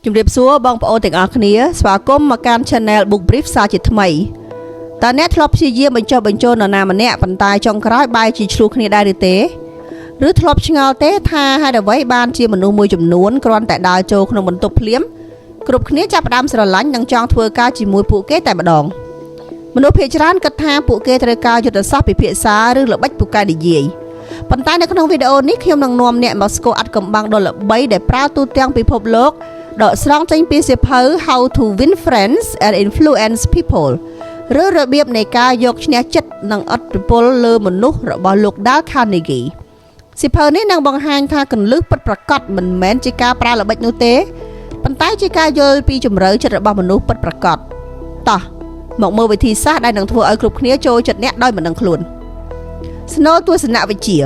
ជំរាបសួរបងប្អូនទាំងអស់គ្នាស្វាគមន៍មកកាន់ Channel Book Brief សាជាថ្មីតើអ្នកធ្លាប់ព្យាយាមបញ្ចុះបញ្ចូលនរណាម្នាក់ប៉ុន្តែចុងក្រោយបែរជាឆ្លោះគ្នាដែរឬទេឬធ្លាប់ឆ្ងល់ទេថាហេតុអ្វីបានជាមនុស្សមួយចំនួនគ្រាន់តែដើរចូលក្នុងបន្ទប់ភ្លាមគ្រប់គ្នាចាប់ផ្ដើមស្រឡាញ់និងចង់ធ្វើការជាមួយពួកគេតែម្ដងមនុស្សភាគច្រើនគិតថាពួកគេត្រូវការយុទ្ធសាស្ត្រពិភាក្សាឬល្បិចពូកែនិយាយប៉ុន្តែនៅក្នុងវីដេអូនេះខ្ញុំនឹងនាំអ្នកមកស្គាល់អត្ថកំបាំងដ៏ល្បីដែលប្រើទូទាំងពិភពលោកដកស្រង់ចេញពីសៀវភៅ How to Win Friends and Influence People ឬរបៀបនៃការយកឈ្នះចិត្តនិងឥទ្ធិពលលើមនុស្សរបស់លោក Dale Carnegie សៀវភៅនេះនឹងបង្ហាញថាគន្លឹះពិតប្រាកដមិនមែនជាការប្រើល្បិចនោះទេប៉ុន្តែជាការយល់ពីជម្រៅចិត្តរបស់មនុស្សពិតប្រាកដតោះមកមើលវិធីសាស្ត្រដែលនឹងធ្វើឲ្យគ្រប់គ្នាចូលចិត្តអ្នកដោយមិនដឹងខ្លួនស្នូលទស្សនវិជ្ជា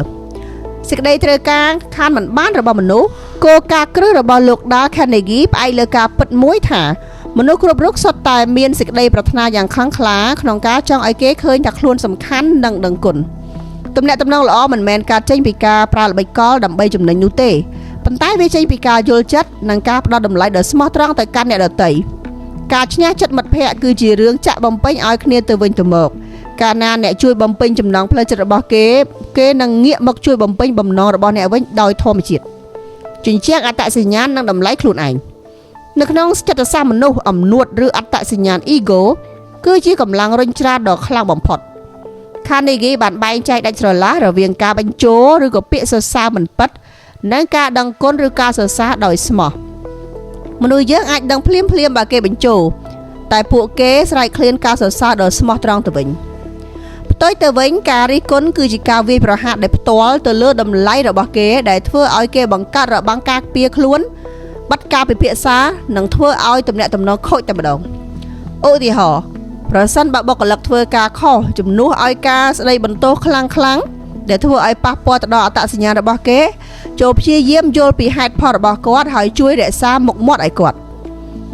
សេចក្តីត្រូវការខានមិនបានរបស់មនុស្សគោលការណ៍គ្រឹះរបស់លោក Dale Carnegie ផ្អែកលើការពិតមួយថាមនុស្សគ្រប់រូបសុទ្ធតែមានសេចក្តីប្រាថ្នាយ៉ាងខ្លាំងក្លាក្នុងការចង់ឲ្យគេឃើញថាខ្លួនសំខាន់និងដឹងគុណទំនាក់ទំនងល្អមិនមែនការចេញពីការប្រើល្បិចកលដើម្បីចំណេញនោះទេប៉ុន្តែវាចេញពីការយល់ចិត្តនិងការផ្ដល់តម្លៃដ៏ស្មោះត្រង់ទៅកាន់អ្នកដទៃការឈ្នះចិត្តមិត្តភ័ក្តិគឺជារឿងចាក់បំពេញឲ្យគ្នាទៅវិញទៅមកកាលណាអ្នកជួយបំពេញចំណង់ផ្លូវចិត្តរបស់គេនឹងងាកមកជួយបំពេញបំណងរបស់អ្នកវិញដោយធម្មជាតិជញ្ជាំងអត្តសញ្ញាណនិងតម្លៃខ្លួនឯងនៅក្នុងចិត្តសាស្ត្រមនុស្សអំនួតឬអត្តសញ្ញាណ ego គឺជាកម្លាំងរុញច្រានដ៏ខ្លាំងបំផុត Carnegie បានបែងចែកដាច់ស្រឡះរវាងការបញ្ជោឬក៏ពាក្យសរសើរមិនពិតនិងការដឹងគុណឬការសរសើរដោយស្មោះមនុស្សយើងអាចដឹងភ្លាមបើគេបញ្ជោតែពួកគេស្រែកឃ្លានការសរសើរដ៏ស្មោះត្រង់ទៅវិញផ្ទុយទៅវិញការរិះគន់គឺជាការវាយប្រហារដោយផ្ទាល់ទៅលើតម្លៃរបស់គេដែលធ្វើឲ្យគេបង្កើតរបាំងការពារខ្លួនបាត់ការពិភាក្សានិងធ្វើឲ្យទំនាក់ទំនងខូចតែម្ដងឧទាហរណ៍ប្រសិនបើបុគ្គលិកធ្វើការខុសជំនួសឲ្យការស្ដីបន្ទោសខ្លាំងដែលធ្វើឲ្យប៉ះពាល់ទៅដល់អត្តសញ្ញាណរបស់គេចូលព្យាយាមយល់ពីហេតុផលរបស់គាត់ហើយជួយរក្សាមុខមាត់ឲ្យគាត់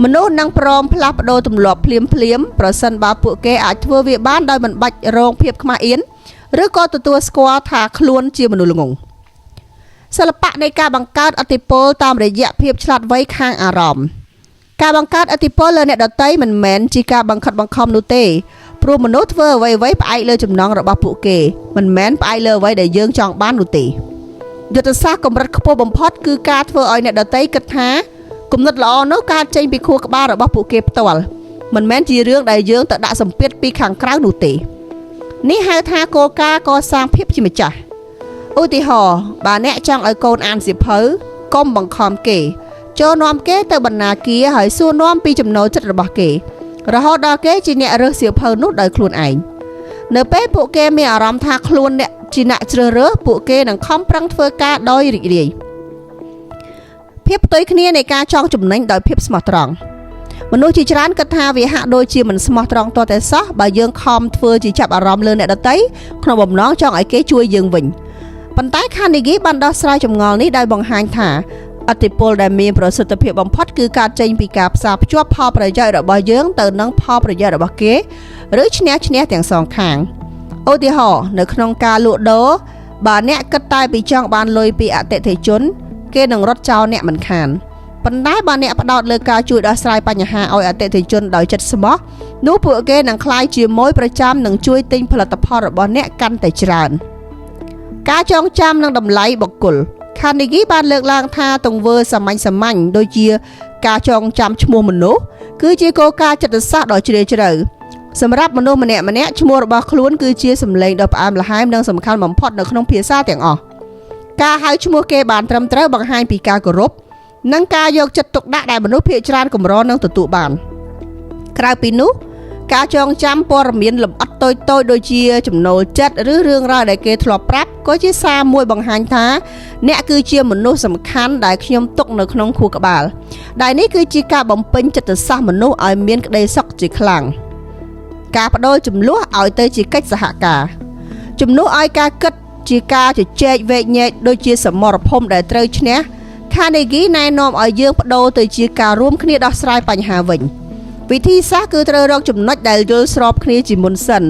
មនុស្សនឹងព្រមផ្លាស់ប្ដូរទម្លាប់ភ្លាមប្រសិនបើពួកគេអាចធ្វើវាបានដោយមិនបាច់រងភាពខ្មាស់អៀនឬក៏ទទួលស្គាល់ថាខ្លួនជាមនុស្សល្ងង់សិល្បៈនៃការបង្កើតឥទ្ធិពលតាមរយៈភាពឆ្លាតវៃខាងអារម្មណ៍ការបង្កើតឥទ្ធិពលលើអ្នកដទៃមិនមែនជាការបង្ខិតបង្ខំនោះទេព្រោះមនុស្សធ្វើអ្វីផ្អែកលើចំណង់របស់ពួកគេមិនមែនផ្អែកលើអ្វីដែលយើងចង់បាននោះទេយុទ្ធសាស្ត្រកម្រិតខ្ពស់បំផុតគឺការធ្វើឲ្យអ្នកដទៃគិតថាគំនិតល្អនោះកើតចេញពីខួរក្បាលរបស់ពួកគេផ្ទាល់មិនមែនជារឿងដែលយើងទៅដាក់សម្ពាធពីខាងក្រៅនោះទេនេះហៅថាគោលការណ៍កសាងភាពជាម្ចាស់ឧទាហរណ៍បើអ្នកចង់ឲ្យកូនអានសៀវភៅកុំបង្ខំគេចូលនាំគេទៅបណ្ណាគារហើយសួរនាំពីចំណូលចិត្តរបស់គេរហូតដល់គេជាអ្នករើសសៀវភៅនោះដោយខ្លួនឯងនៅពេលពួកគេមានអារម្មណ៍ថាខ្លួនអ្នកជាអ្នកជ្រើសរើសពួកគេនឹងខំប្រឹងធ្វើការដោយរីករាយភាពផ្ទុយគ្នានៃការចង់ចំណេញដោយភាពស្មោះត្រង់មនុស្សជាច្រើនគិតថាវាហាក់ដូចជាមិនស្មោះត្រង់ទាល់តែសោះបើយើងខំធ្វើជាចាប់អារម្មណ៍លើអ្នកដទៃក្នុងបំណងចង់ឲ្យគេជួយយើងវិញប៉ុន្តែ Carnegie បានដោះស្រាយចម្ងល់នេះដោយបង្ហាញថាឥទ្ធិពលដែលមានប្រសិទ្ធភាពបំផុតគឺការចេញពីការផ្សារភ្ជាប់ផលប្រយោជន៍របស់យើងទៅនឹងផលប្រយោជន៍របស់គេឬឈ្នះទាំងសងខាងឧទាហរណ៍នៅក្នុងការលក់ដូរបើអ្នកគិតតែពីចង់បានលុយពីអតិថិជនគេនឹងរត់ចោលអ្នកមិនខានប៉ុន្តែបើអ្នកផ្ដោតលើការជួយដោះស្រាយបញ្ហាឲ្យអតិថិជនដោយចិត្តស្មោះនោះពួកគេនឹងក្លាយជាម៉ួយប្រចាំនិងជួយទិញផលិតផលរបស់អ្នកកាន់តែច្រើនការចងចាំនិងតម្លៃបុគ្គល Carnegie បានលើកឡើងថាទង្វើសាមញ្ញដូចជាការចងចាំឈ្មោះមនុស្សគឺជាគោលការណ៍ចិត្តសាស្ត្រដ៏ជ្រាលជ្រៅសម្រាប់មនុស្សម្នាក់ឈ្មោះរបស់ខ្លួនគឺជាសម្លេងដ៏ផ្អែមល្ហែមនិងសំខាន់បំផុតនៅក្នុងភាសាទាំងអស់ការហៅឈ្មោះគេបានត្រឹមត្រូវបង្ហាញពីការគោរពនិងការយកចិត្តទុកដាក់ដែលមនុស្សភាគច្រើនកម្រនឹងទទួលបានក្រៅពីនោះការចងចាំព័ត៌មានលម្អិតតូចដូចជាចំណូលចិត្តឬរឿងរ៉ាវដែលគេធ្លាប់ប្រាប់ក៏ជាសារមួយបង្ហាញថាអ្នកគឺជាមនុស្សសំខាន់ដែលខ្ញុំទុកនៅក្នុងខួរក្បាលដែលនេះគឺជាការបំពេញចិត្តសាស្ត្រមនុស្សឲ្យមានក្តីសុខជាខ្លាំងការបដូរចំនួនឲ្យទៅជាកិច្ចសហការជំនួសឲ្យការគិតជាការជជែកវែកញែកដូចជាសមរភូមិដែលត្រូវឈ្នះ Carnegie ណែនាំឲ្យយើងបដូរទៅជាការរួមគ្នាដោះស្រាយបញ្ហាវិញវិធីសាស្ត្រគឺត្រូវរកចំណុចដែលយល់ស្របគ្នាជាមុនសិន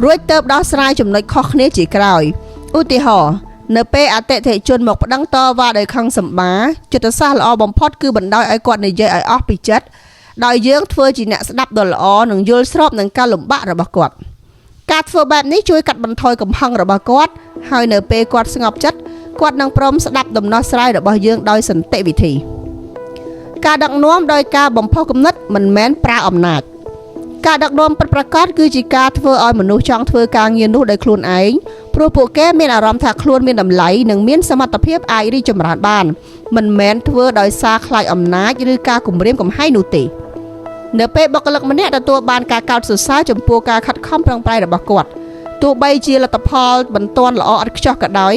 រួចទើបដោះស្រាយចំណុចខុសគ្នាជាក្រោយឧទាហរណ៍ នៅពេលអតិថិជនមកប្តឹងតវ៉ាដោយខឹងសម្បាចិត្តសាស្ត្រល្អបំផុតគឺបណ្ដោយឲ្យគាត់និយាយឲ្យអស់ពីចិត្តដោយយើងធ្វើជាអ្នកស្ដាប់ដ៏ល្អនិងយល់ស្របនឹងការលំបាករបស់គាត់ការធ្វើបែបនេះជួយកាត់បន្ថយកំហឹងរបស់គាត់ហើយនៅពេលគាត់ស្ងប់ចិត្តគាត់នឹងព្រមស្ដាប់ដំណោះស្រាយរបស់យើងដោយសន្តិវិធីការដឹកនាំដោយការបំផុសគំនិតមិនមែនប្រើអំណាចការដឹកនាំពិតប្រាកដគឺជាការធ្វើឲ្យមនុស្សចង់ធ្វើការងារនោះដោយខ្លួនឯងព្រោះពួកគេមានអារម្មណ៍ថាខ្លួនមានតម្លៃនិងមានសមត្ថភាពអាចរីកចម្រើនបានមិនមែនធ្វើដោយសារខ្លាចអំណាចឬការគំរាមកំហែងនោះទេនៅពេលបុគ្គលិកម្នាក់ទទួលបានការកោតសរសើរចំពោះការខិតខំប្រឹងប្រែងរបស់គាត់ទោះបីជាលទ្ធផលមិនទាន់ល្អឥតខ្ចោះក៏ដោយ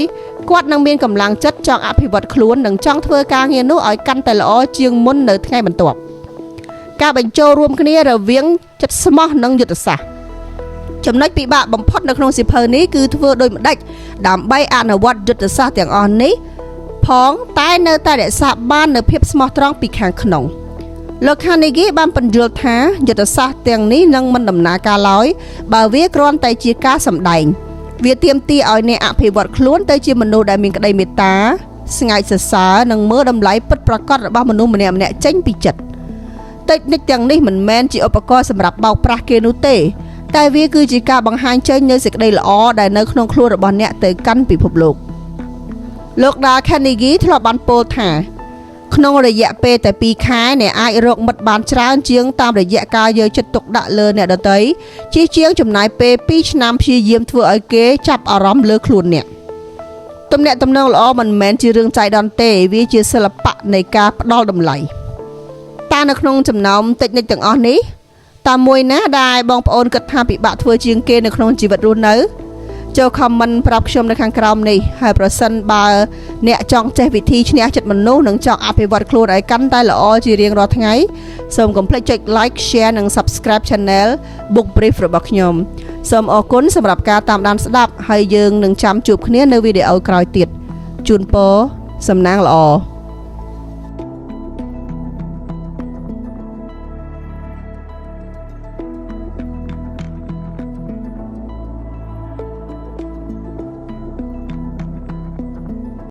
គាត់នឹងមានកម្លាំងចិត្តចង់អភិវឌ្ឍខ្លួននិងចង់ធ្វើការងារនោះឲ្យកាន់តែល្អជាងមុននៅថ្ងៃបន្ទាប់ការបញ្ចូលរួមគ្នារវាងចិត្តស្មោះនិងយុទ្ធសាស្ត្រចំណុចពិបាកបំផុតនៅក្នុងសៀវភៅនេះគឺធ្វើដូចម្ដេចដើម្បីអនុវត្តយុទ្ធសាស្ត្រទាំងអស់នេះផងតែនៅតែរក្សាបាននូវភាពស្មោះត្រង់ពីខាងក្នុងលោក Carnegie បានពន្យល់ថាយុទ្ធសាស្ត្រទាំងនេះនឹងមិនដំណើរការឡើយបើវាគ្រាន់តែជាការសម្ដែងវាទាមទារឲ្យអ្នកអភិវឌ្ឍខ្លួនទៅជាមនុស្សដែលមានក្តីមេត្តាស្ងើចសរសើរនិងមើលតម្លៃពិតប្រាកដរបស់មនុស្សម្នាក់ៗចេញពីចិត្តតិចនិចទាំងនេះមិនមែនជាឧបករណ៍សម្រាប់បោកប្រាស់គេនោះទេតែវាគឺជាការបង្ហាញចេញនូវសេចក្តីល្អដែលនៅក្នុងខ្លួនរបស់អ្នកទៅកាន់ពិភពលោក Dale Carnegie ធ្លាប់បានពោលថាក្នុងរយៈពេលតែ2ខែអ្នកអាចរកមិត្តបានច្រើនជាងតាមរយៈការយកចិត្តទុកដាក់លើអ្នកដទៃជាងចំណាយពេល2ឆ្នាំព្យាយាមធ្វើឲ្យគេចាប់អារម្មណ៍លើខ្លួនអ្នកទំនាក់ទំនងល្អមិនមែនជារឿងចៃដន្យទេវាជាសិល្បៈនៃការផ្ដល់តម្លៃតែនៅក្នុងចំណោមតិចនិចទាំងអស់នេះតើមួយណាដែលបងប្អូនគិតថាពិបាកធ្វើជាងគេនៅក្នុងជីវិតរស់នៅចូល comment ប្រាប់ខ្ញុំនៅខាងក្រោមនេះហើយប្រសិនបើអ្នកចង់ចេះវិធីឈ្នះចិត្តមនុស្សនិងចង់អភិវឌ្ឍខ្លួនឲ្យកាន់តែល្អជារៀងរាល់ថ្ងៃសូមកុំភ្លេចចុច like share និង subscribe channel Book Brief របស់ខ្ញុំសូមអរគុណសម្រាប់ការតាមដានស្ដាប់ហើយយើងនឹងចាំជួបគ្នានៅវីដេអូក្រោយទៀតជូនពរសំណាងល្អ